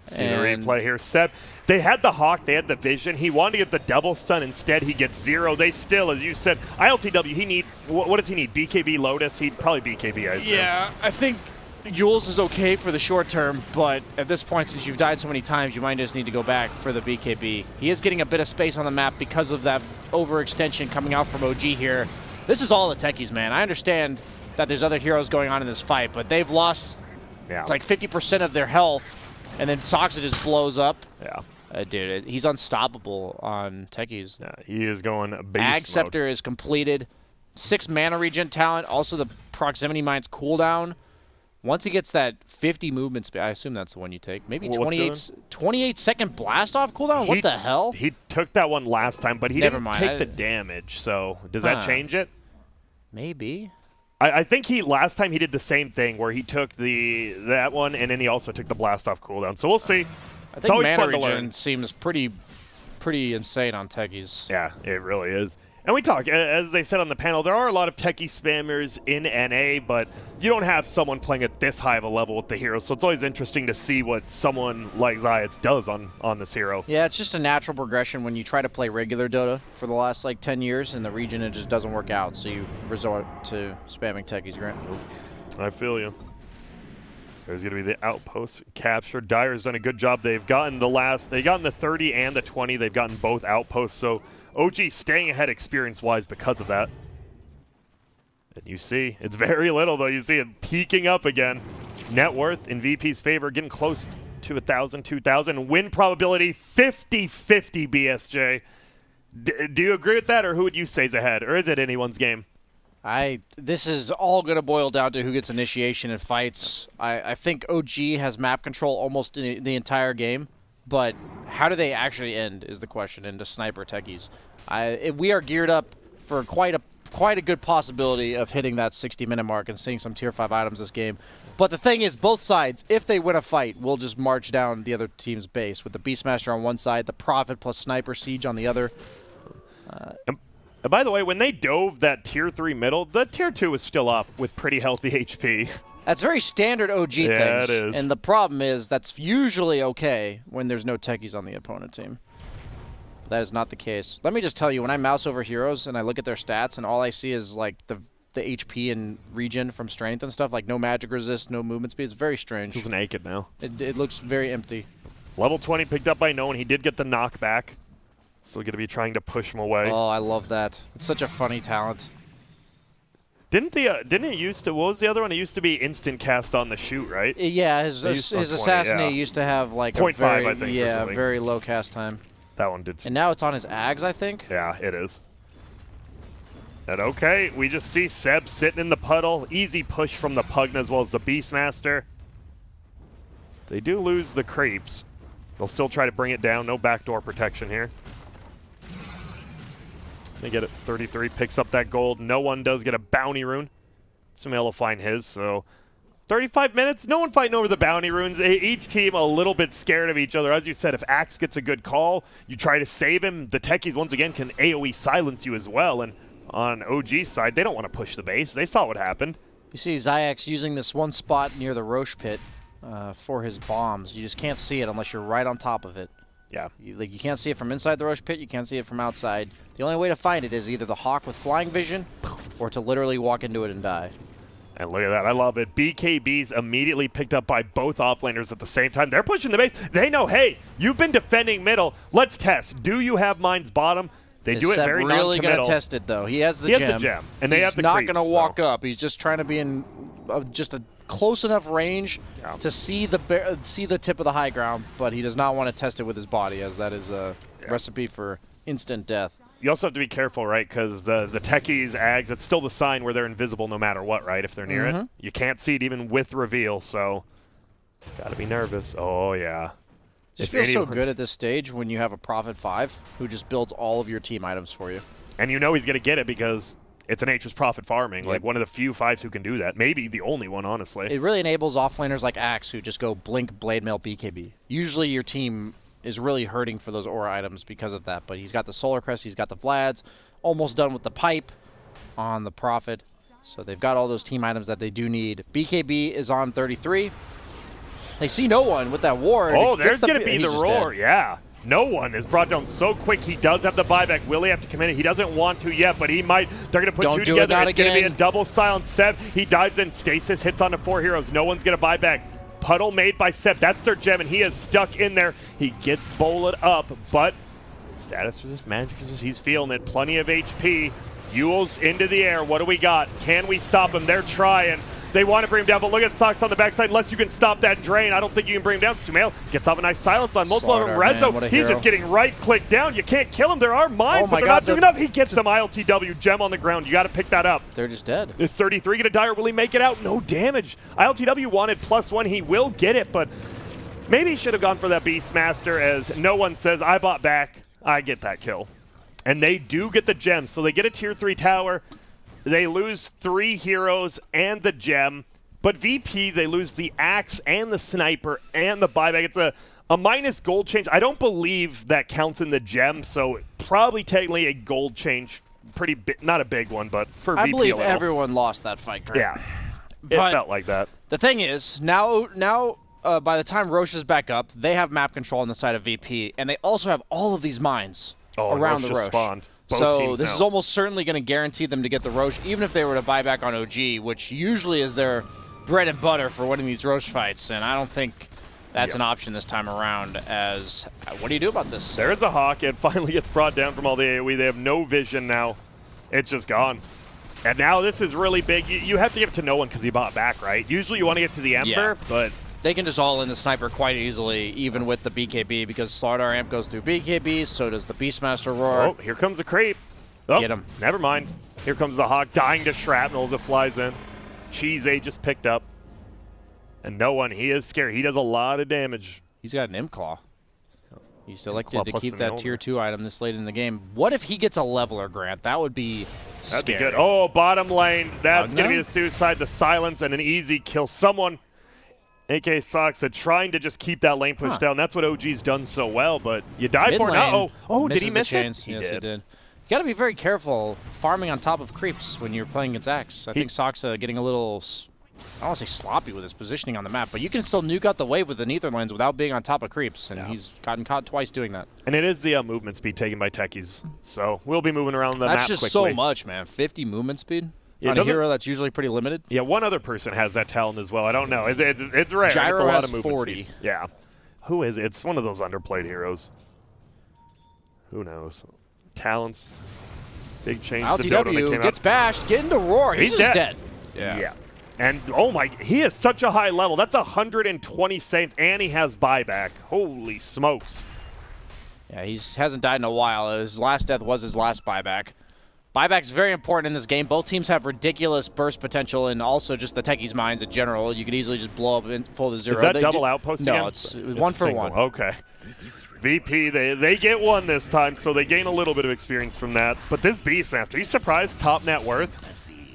See the replay here. Seb, they had the Hawk, they had the Vision. He wanted to get the double stun. Instead, he gets 0. They still, as you said, ILTW, he needs, what does he need? BKB Lotus? He'd probably BKB, I assume. Yeah, I think Yule's is okay for the short term, but at this point, since you've died so many times, you might just need to go back for the BKB. He is getting a bit of space on the map because of that overextension coming out from OG here. This is all the techies, man. I understand that there's other heroes going on in this fight, but they've lost like 50% of their health. And then Soxa just blows up. Yeah. Dude, he's unstoppable on techies. Yeah, he is going beast Ag Scepter is completed. 6 mana regen talent. Also the proximity mines cooldown. Once he gets that 50 movement speed, I assume that's the one you take. Maybe 28 second blast off cooldown? What the hell? He took that one last time, but he didn't take the damage. So does that change it? Maybe. I think last time he did the same thing where he took that one and then he also took the blast off cooldown. So we'll see. It's always fun to learn. Seems pretty insane on techies. Yeah, it really is. And we talk, as they said on the panel, there are a lot of techie spammers in NA, but you don't have someone playing at this high of a level with the hero, so it's always interesting to see what someone like CIS does on this hero. Yeah, it's just a natural progression when you try to play regular Dota for the last like 10 years in the region, it just doesn't work out, so you resort to spamming techies, Grant. I feel you. There's going to be the outpost capture. Dyer's done a good job. They've gotten the 30 and the 20. They've gotten both outposts, so OG staying ahead experience-wise because of that. And you see, it's very little, though. You see it peaking up again. Net worth in VP's favor, getting close to 1,000, 2,000. Win probability, 50-50 BSJ. Do you agree with that, or who would you say is ahead? Or is it anyone's game? This is all going to boil down to who gets initiation in fights. I think OG has map control almost in the entire game. but how do they actually end is the question into sniper techies. We are geared up for quite a good possibility of hitting that 60-minute mark and seeing some tier 5 items this game. But the thing is, both sides, if they win a fight, will just march down the other team's base with the Beastmaster on one side, the Prophet plus Sniper Siege on the other. And by the way, when they dove that tier 3 middle, the tier 2 was still up with pretty healthy HP. That's very standard OG things. Yeah, it is. And the problem is that's usually okay when there's no techies on the opponent team. That is not the case. Let me just tell you, when I mouse over heroes and I look at their stats and all I see is like the HP and regen from strength and stuff, like no magic resist, no movement speed, it's very strange. He's naked now. It looks very empty. Level 20 picked up by no one. He did get the knockback. Still going to be trying to push him away. Oh, I love that. It's such a funny talent. Didn't it used to, what was the other one? It used to be instant cast on the shoot, right? Yeah, his assassinate used to have like 0.5, very, I think, yeah, very low cast time. That one did. And now it's on his Ags, I think. Yeah, it is. And okay, we just see Seb sitting in the puddle. Easy push from the Pugna as well as the Beastmaster. They do lose the creeps. They'll still try to bring it down. No backdoor protection here. They get it. 33 picks up that gold. No one does get a bounty rune. Sumail will find his, so 35 minutes, no one fighting over the bounty runes. Each team a little bit scared of each other. As you said, if Axe gets a good call, you try to save him. The techies, once again, can AoE silence you as well. And on OG's side, they don't want to push the base. They saw what happened. You see Zyax using this one spot near the Roche pit for his bombs. You just can't see it unless you're right on top of it. Yeah. You can't see it from inside the Roche pit. You can't see it from outside. The only way to find it is either the Hawk with flying vision or to literally walk into it and die. And look at that. I love it. BKB's immediately picked up by both offlaners at the same time. They're pushing the base. They know, hey, you've been defending middle. Let's test. Do you have Mine's bottom? They do it very non-committal. Really going to test it, though. He has the gem. And they have the creeps. He's not going to walk up. He's just trying to be in just a close enough range to see the tip of the high ground, but he does not want to test it with his body, as that is a recipe for instant death. You also have to be careful, right? Because the techies, Ags, it's still the sign where they're invisible no matter what, right? If they're near it. You can't see it even with reveal, so got to be nervous. Oh, yeah. It feels so good at this stage when you have a Prophet 5 who just builds all of your team items for you. And you know he's going to get it because it's an H's Prophet farming. Yep. Like one of the few 5s who can do that. Maybe the only one, honestly. It really enables offlaners like Axe who just go Blink, Blade Mail, BKB. Usually your team is really hurting for those aura items because of that. But he's got the Solar Crest, he's got the Vlads, almost done with the pipe on the Prophet. So they've got all those team items that they do need. BKB is on 33. They see no one with that ward. Oh, there's going to be the roar, yeah. No one is brought down so quick. He does have the buyback. Will he have to commit it? He doesn't want to yet, but he might. They're going to put two together. It's going to be a double silence. Seb, he dives in. Stasis hits onto 4 heroes. No one's going to buy back. Puddle made by Seb. That's their gem, and he is stuck in there. He gets bowled up, but status resist, magic resist. He's feeling it. Plenty of HP. Ewell's into the air. What do we got? Can we stop him? They're trying. They want to bring him down, but look at Sox on the backside. Unless you can stop that drain, I don't think you can bring him down. Sumail gets off a nice silence on multiple of them. Rezo, he's just getting right-clicked down. You can't kill him. There are mines, but they're not doing enough. He gets some ILTW gem on the ground. You got to pick that up. They're just dead. Is 33 going to die, or will he make it out? No damage. ILTW wanted +1. He will get it, but maybe he should have gone for that Beastmaster, as no one says, I bought back. I get that kill. And they do get the gem, so they get a tier 3 tower. They lose 3 heroes and the gem, but VP, they lose the axe and the sniper and the buyback. It's a minus gold change. I don't believe that counts in the gem, so probably technically a gold change. Pretty big, not a big one, but for VP I believe everyone lost that fight, Kurt. Yeah, it felt like that. The thing is, now by the time Roche is back up, they have map control on the side of VP, and they also have all of these mines around the Roche. Spawned. So this is almost certainly going to guarantee them to get the Roche, even if they were to buy back on OG, which usually is their bread and butter for winning these Roche fights. And I don't think that's an option this time around. As what do you do about this? There is a Hawk. It finally gets brought down from all the AoE. They have no vision now. It's just gone. And now this is really big. You have to give it to no one because he bought back, right? Usually you want to get to the Ember, but they can just all in the sniper quite easily, even with the BKB, because Slardar Amp goes through BKB, so does the Beastmaster Roar. Oh, here comes the creep. Oh, get him. Never mind. Here comes the Hawk, dying to shrapnel as it flies in. Cheese A just picked up. And no one, he is scared. He does a lot of damage. He's got an Imp Claw. He selected to keep that tier 2 item this late in the game. What if he gets a leveler, Grant? That would be scary. That'd be good. Oh, bottom lane. That's going to be the suicide, the silence, and an easy kill. Someone, AK Soxa, trying to just keep that lane push down. That's what OG's done so well, but you die for it. Oh, did he miss it? He did. You got to be very careful farming on top of creeps when you're playing against Axe. I think Soxa getting a little, I don't want to say sloppy with his positioning on the map, but you can still nuke out the wave with the Nether lanes without being on top of creeps, and he's gotten caught twice doing that. And it is the movement speed taken by techies, so we'll be moving around the map quickly. That's just so much, man. 50 movement speed on a hero that's usually pretty limited. Yeah, one other person has that talent as well. I don't know. It's rare. Gyro it's a lot has of movement 40. Speed. Yeah. Who is it? It's one of those underplayed heroes. Who knows? Talents. Big change to Dota when it came gets out. bashed. Get into Roar. He's just dead. Yeah. And, oh my, he is such a high level. That's 120 Saints, and he has buyback. Holy smokes. Yeah, he hasn't died in a while. His last death was his last buyback. Buyback's very important in this game. Both teams have ridiculous burst potential, and also just the techies' minds in general. You could easily just blow up and full to 0. Is that double outpost again? No, it's 1 for 1. Okay. VP, they get 1 this time, so they gain a little bit of experience from that. But this Beastmaster, are you surprised top net worth?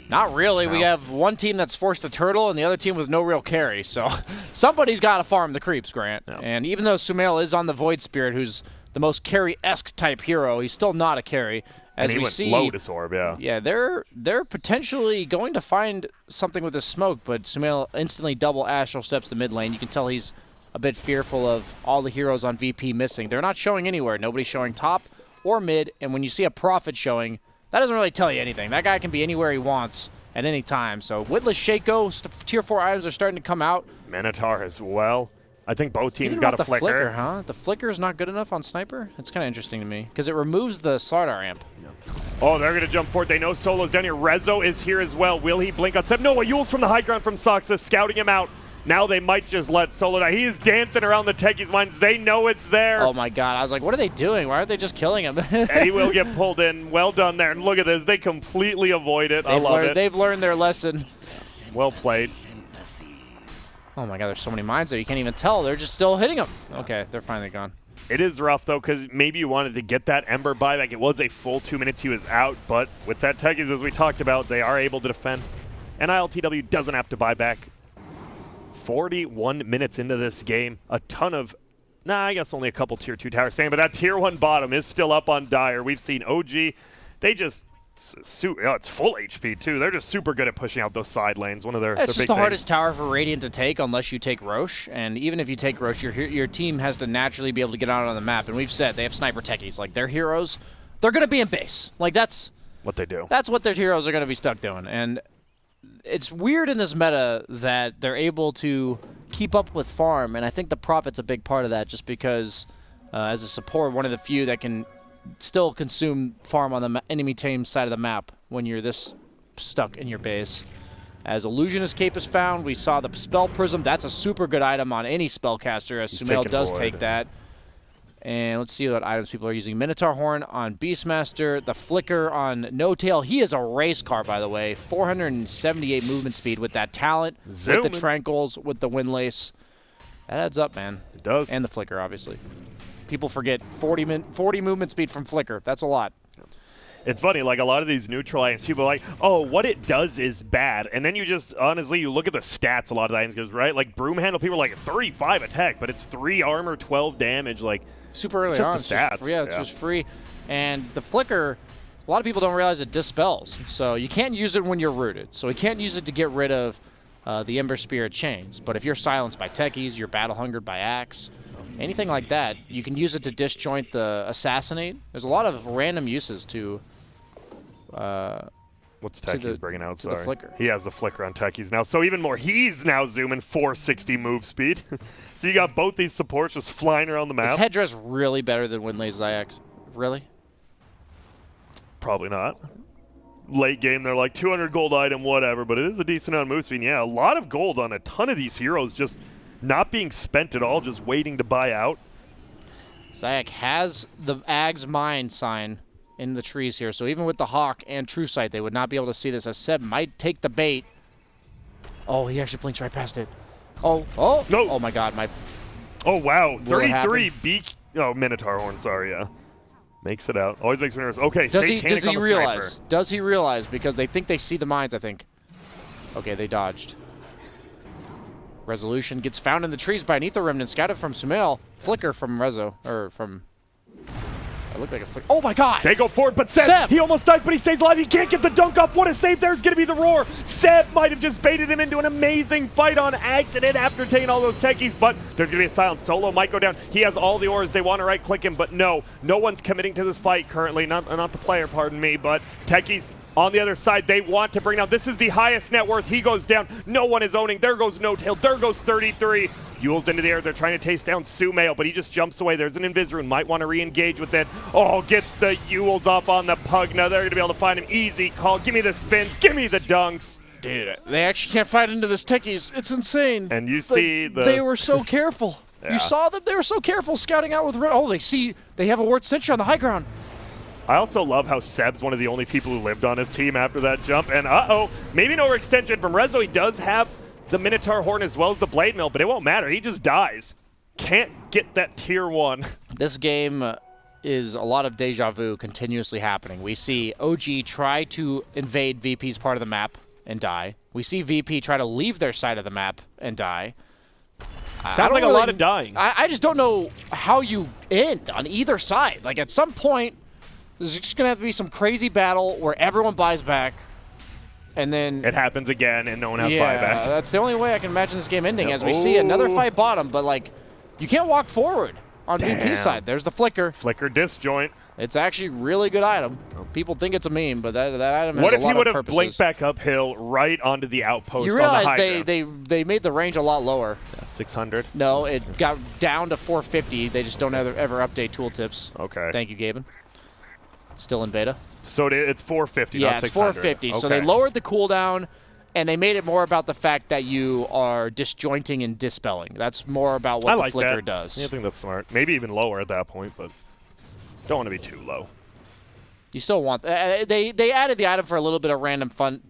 Not really. No. We have one team that's forced to turtle and the other team with no real carry. So somebody's got to farm the creeps, Grant. No. And even though Sumail is on the Void Spirit, who's the most carry-esque type hero, he's still not a carry. As and he we went see, Lotus Orb, yeah. Yeah, they're potentially going to find something with the smoke, but Sumail instantly double Astral steps the mid lane. You can tell he's a bit fearful of all the heroes on VP missing. They're not showing anywhere. Nobody's showing top or mid, and when you see a Prophet showing, that doesn't really tell you anything. That guy can be anywhere he wants at any time. So Witless Shaco, tier 4 items are starting to come out. Minotaur as well. I think both teams got a flicker. Huh? The flicker is not good enough on Sniper? It's kind of interesting to me, because it removes the Slardar ramp. Oh, they're going to jump forward. They know Solo's down here. Rezo is here as well. Will he blink on Seb? No, Ayul's from the high ground from Soxa, scouting him out. Now they might just let Solo die. He is dancing around the techies' minds. They know it's there. Oh my god, I was like, what are they doing? Why aren't they just killing him? And he will get pulled in. Well done there. And look at this. They completely avoid it. I love it. They've learned their lesson. Well played. Oh my god, there's so many mines there. You can't even tell. They're just still hitting them. Okay, they're finally gone. It is rough, though, because maybe you wanted to get that Ember buyback. It was a full 2 minutes he was out, but with that techies, as we talked about, they are able to defend. And ILTW doesn't have to buy back. 41 minutes into this game, a ton of, I guess only a couple tier 2 towers staying, but that tier 1 bottom is still up on Dire. We've seen OG, they just, it's full HP too. They're just super good at pushing out those side lanes. One of their It's big just the hardest tower for Radiant to take unless you take Roche, and even if you take Roche, your team has to naturally be able to get out on the map, and we've said they have sniper techies. Like, their heroes, they're going to be in base. Like, that's what they do. That's what their heroes are going to be stuck doing, and it's weird in this meta that they're able to keep up with farm, and I think the Prophet's a big part of that, just because as a support, one of the few that can still consume farm on the enemy team side of the map when you're this stuck in your base. As Illusionist Cape is found, we saw the Spell Prism. That's a super good item on any spellcaster, as Sumail does take that. And let's see what items people are using. Minotaur Horn on Beastmaster. The Flicker on No Tail. He is a race car, by the way. 478 movement speed with that talent, with the Tranquils, with the Windlace. That adds up, man. It does. And the Flicker, obviously. People forget 40 movement speed from Flicker. That's a lot. It's funny, like a lot of these neutral items, people are like, oh, what it does is bad. And then you just, honestly, you look at the stats a lot of the items goes, right? Like Broom Handle, people are like 35 attack, but it's 3 armor, 12 damage. Like, super early just on. the stats. It's just free. And the Flicker, a lot of people don't realize it dispels. So you can't use it when you're rooted. So we can't use it to get rid of the Ember Spirit chains. But if you're silenced by techies, you're battle hungered by Axe, anything like that, you can use it to disjoint the Assassinate. There's a lot of random uses to what's Techies bringing out? Sorry. The Flicker. He has the Flicker on Techies now. So even more, he's now zooming 460 move speed. So you got both these supports just flying around the map. Is Headdress really better than Windlace Zayax? Really? Probably not. Late game, they're like 200 gold item, whatever, but it is a decent amount of move speed. Yeah, a lot of gold on a ton of these heroes just not being spent at all, just waiting to buy out. Zayak has the Ag's Mind sign in the trees here, so even with the Hawk and True Sight, they would not be able to see this, as Seb might take the bait. Oh, he actually blinks right past it. Oh, no. Oh my god, Oh wow, 33 Oh, Minotaur Horn, sorry, yeah. Makes it out. Always makes me nervous. Okay, does Satanic he on the realize? sniper. Does he realize? Because they think they see the mines, I think. Okay, they dodged. Resolution gets found in the trees by an Ether Remnant scouted from Sumail. Flicker from Rezo, or from... I look like a flicker. Oh my god! They go forward, but Seb, he almost dies, but he stays alive. He can't get the dunk off. What a save. There's going to be the roar. Seb might have just baited him into an amazing fight on accident after taking all those techies, but there's going to be a silence. Solo might go down. He has all the ores. They want to right-click him, but no. No one's committing to this fight currently. Not the player, pardon me, but techies on the other side, they want to bring down. This is the highest net worth. He goes down. No one is owning. There goes No Tail. There goes 33. Yule's into the air. They're trying to chase down Sumail, but he just jumps away. There's an Invis Rune. Might want to re-engage with it. Oh, gets the Yules up on the Pugna. They're going to be able to find him. Easy call. Give me the spins. Give me the dunks. Dude, they actually can't fight into this techies. It's insane. And you see They were so careful. Yeah. You saw them? They were so careful scouting out with... Oh, they have a ward sentry on the high ground. I also love how Seb's one of the only people who lived on his team after that jump. And maybe an overextension from Rezo. He does have the Minotaur Horn as well as the Blade Mill, but it won't matter. He just dies. Can't get that tier 1. This game is a lot of deja vu continuously happening. We see OG try to invade VP's part of the map and die. We see VP try to leave their side of the map and die. Sounds like a lot of dying. I just don't know how you end on either side. Like, at some point, there's just going to have to be some crazy battle where everyone buys back. And then it happens again, and no one has buyback. That's the only way I can imagine this game ending, as we see another fight bottom. But like, you can't walk forward on VP side. There's the flicker. Flicker disjoint. It's actually a really good item. People think it's a meme, but that item has a lot of purposes. What if he would have blinked back uphill right onto the outpost? You realize on the high they made the range a lot lower. Yeah, 600. No, it got down to 450. They just don't ever update tooltips. Okay. Thank you, Gaben. Still in beta. So it's 450, yeah, not 600. Yeah, it's 450. Okay. So they lowered the cooldown, and they made it more about the fact that you are disjointing and dispelling. That's more about what the flicker does. Yeah, I think that's smart. Maybe even lower at that point, but don't want to be too low. You still want... they added the item for a little bit of random fun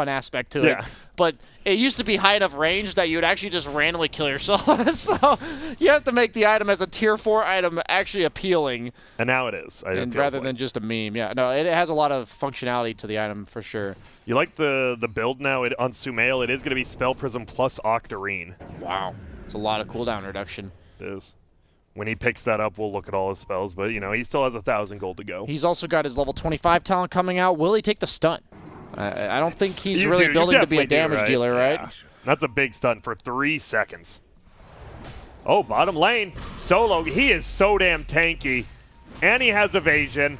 aspect to it. But it used to be high enough range that you would actually just randomly kill yourself. So you have to make the item as a tier 4 item actually appealing. And now it is. Rather than just a meme. Yeah, no, it has a lot of functionality to the item for sure. You like the build now on Sumail? It is going to be Spell Prism plus Octarine. Wow. It's a lot of cooldown reduction. It is. When he picks that up, we'll look at all his spells. But, you know, he still has 1,000 gold to go. He's also got his level 25 talent coming out. Will he take the stun? I don't think he's really building to be a damage dealer, right? Yeah. That's a big stun for 3 seconds. Oh, bottom lane. Solo, he is so damn tanky. And he has evasion.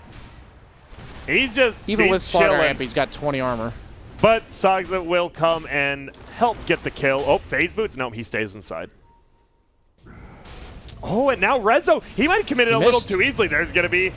He's just Even with Slaughter chilling. Amp, he's got 20 armor. But Sagza will come and help get the kill. Oh, phase boots? No, he stays inside. Oh, and now Rezo, he might have committed a little too easily. There's going to be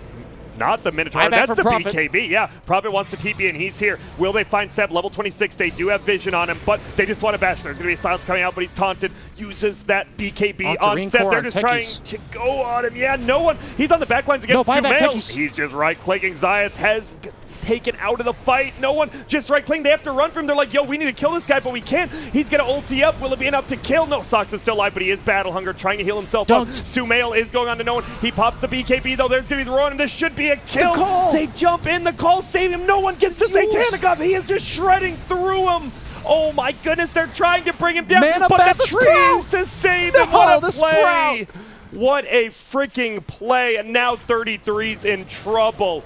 not the Minotaur. That's the Prophet. BKB. Yeah, Prophet wants to TP, and he's here. Will they find Seb? Level 26. They do have vision on him, but they just want to bash. There's going to be a silence coming out, but he's taunted. Uses that BKB on Seb. They're just trying to go on him. Yeah, no one. He's on the backlines against Sumail. He's just right-clicking. Zayas has taken out of the fight. No one just right-clicking. They have to run from him. They're like, yo, we need to kill this guy, but we can't. He's going to ulti up. Will it be enough to kill? No, Sox is still alive, but he is battle hunger, trying to heal himself up. Sumail is going on to no one. He pops the BKB, though. There's going to be the run, and this should be a kill. They jump in. The call save him. No one gets the Satanic up. He is just shredding through him. Oh, my goodness. They're trying to bring him down, but the trees to save him. What a play. What a freaking play. And now 33's in trouble.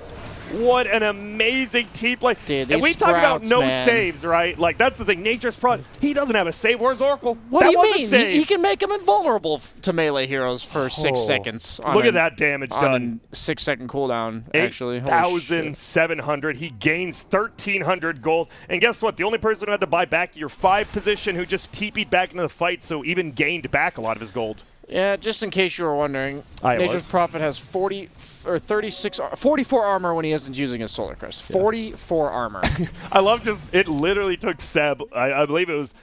What an amazing team play. Dude, and we talk about no saves, right? Like, that's the thing. Nature's Prod, he doesn't have a save. Where's Oracle? What do you mean? He can make him invulnerable to melee heroes for 6 seconds. Look at that damage done. 6-second cooldown, actually. 8,700. He gains 1,300 gold. And guess what? The only person who had to buy back your 5 position who just TP'd back into the fight, so even gained back a lot of his gold. Yeah, just in case you were wondering, Nature's Prophet has 44 armor when he isn't using his Solar Crest. 44 armor. I love it literally took Seb, I believe it was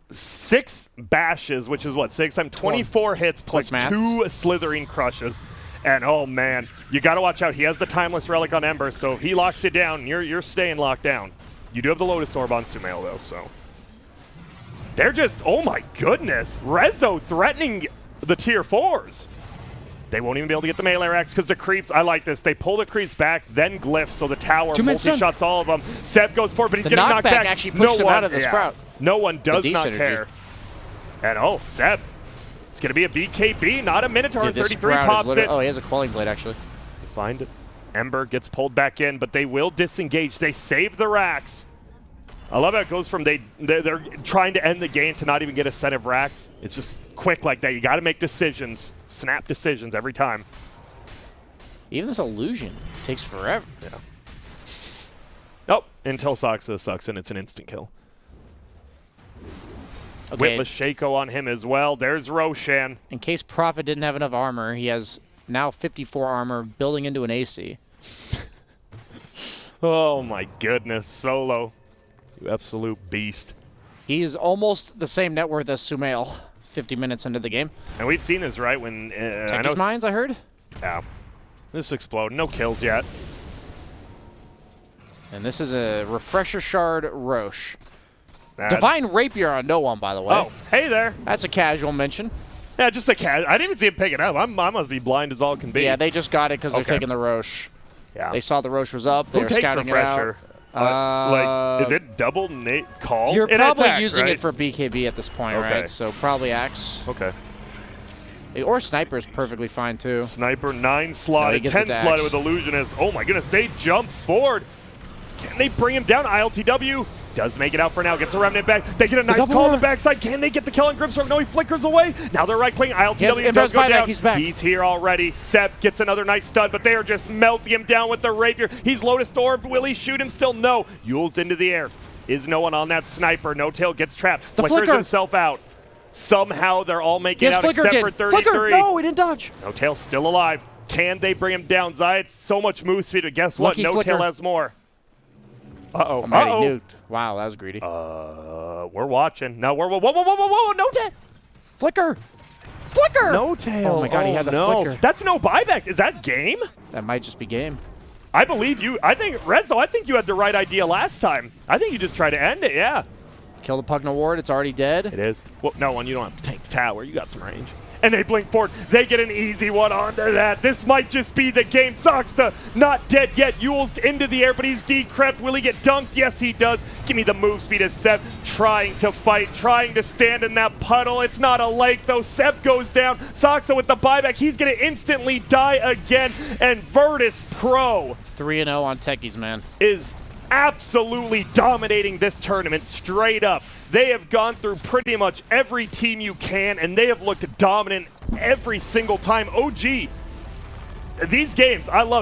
6 bashes, which is what, 6 times 24 hits plus 2 slithering crushes. And oh man, you got to watch out. He has the Timeless Relic on Ember, so if he locks you down, you're staying locked down. You do have the Lotus Orb on Sumail though, so. They're just, oh my goodness. Rezo threatening the tier 4s. They won't even be able to get the melee racks because the creeps, I like this. They pull the creeps back, then glyphs, so the tower multi-shots all of them. Seb goes forward, but he's getting knocked back. Actually pushed him out of the sprout. No one does not care. And Seb, it's going to be a BKB, not a Minotaur. 33 pops it. Oh, he has a Quelling Blade, actually. Find it. Ember gets pulled back in, but they will disengage. They save the racks. I love how it goes from they're trying to end the game to not even get a set of racks. It's just quick like that. You got to make decisions, snap decisions every time. Even this illusion takes forever. Yeah. Oh, until Soxa sucks and it's an instant kill. Okay. Witless Shaco on him as well. There's Roshan. In case Prophet didn't have enough armor, he has now 54 armor building into an AC. Oh my goodness, Solo. You absolute beast. He is almost the same net worth as Sumail 50 minutes into the game. And we've seen this, right? When Techies Mines, I heard? Yeah. This explode. No kills yet. And this is a Refresher Shard Roche. Divine Rapier on no one, by the way. Oh, hey there. That's a casual mention. Yeah, just a casual. I didn't even see him pick it up. I must be blind as all can be. Yeah, they just got it because they're taking the Roche. Yeah. They saw the Roche was up. They were scouting Refresher? it out. Like, is it double Nate call? You're probably Axe, using right? it for BKB at this point, right? So probably Axe. Okay. Or Sniper is perfectly fine, too. Sniper, 9 slotted, 10 slotted with Illusionist. Oh my goodness, they jump forward. Can they bring him down? ILTW does make it out for now. Gets a Remnant back. They get a nice call on the backside. Can they get the kill on Grimstroke? No, he flickers away. Now they're right-clicking. ILTW does go down. He's back. He's here already. Seb gets another nice stun, but they are just melting him down with the Rapier. He's Lotus Orb. Will he shoot him still? No. Yule's into the air. Is no one on that Sniper. No Tail gets trapped. Flickers himself out. Somehow they're all making it out except for 33. Flicker! No, he didn't dodge. No Tail still alive. Can they bring him down? Zayat's so much move speed, but guess what? No Tail has more. Uh-oh. I'm already nuked. Wow, that was greedy. We're watching. No, whoa, no Tail. Flicker. Flicker! No Tail. Oh my god, he had the flicker. That's no buyback. Is that game? That might just be game. I believe you. I think, Rezo, I think you had the right idea last time. I think you just tried to end it, yeah. Kill the Pugna Ward. It's already dead. It is. Well, no one. You don't have to tank the tower. You got some range. And they blink forward. They get an easy one onto that. This might just be the game. Soxa not dead yet. Yule's into the air, but he's decrept. Will he get dunked? Yes, he does. Give me the move speed as Seb trying to fight, trying to stand in that puddle. It's not a lake, though. Seb goes down. Soxa with the buyback. He's going to instantly die again. And Virtus.Pro 3-0 on Techies, man. Is absolutely dominating this tournament straight up. They have gone through pretty much every team you can, and they have looked dominant every single time. OG, these games, I love it.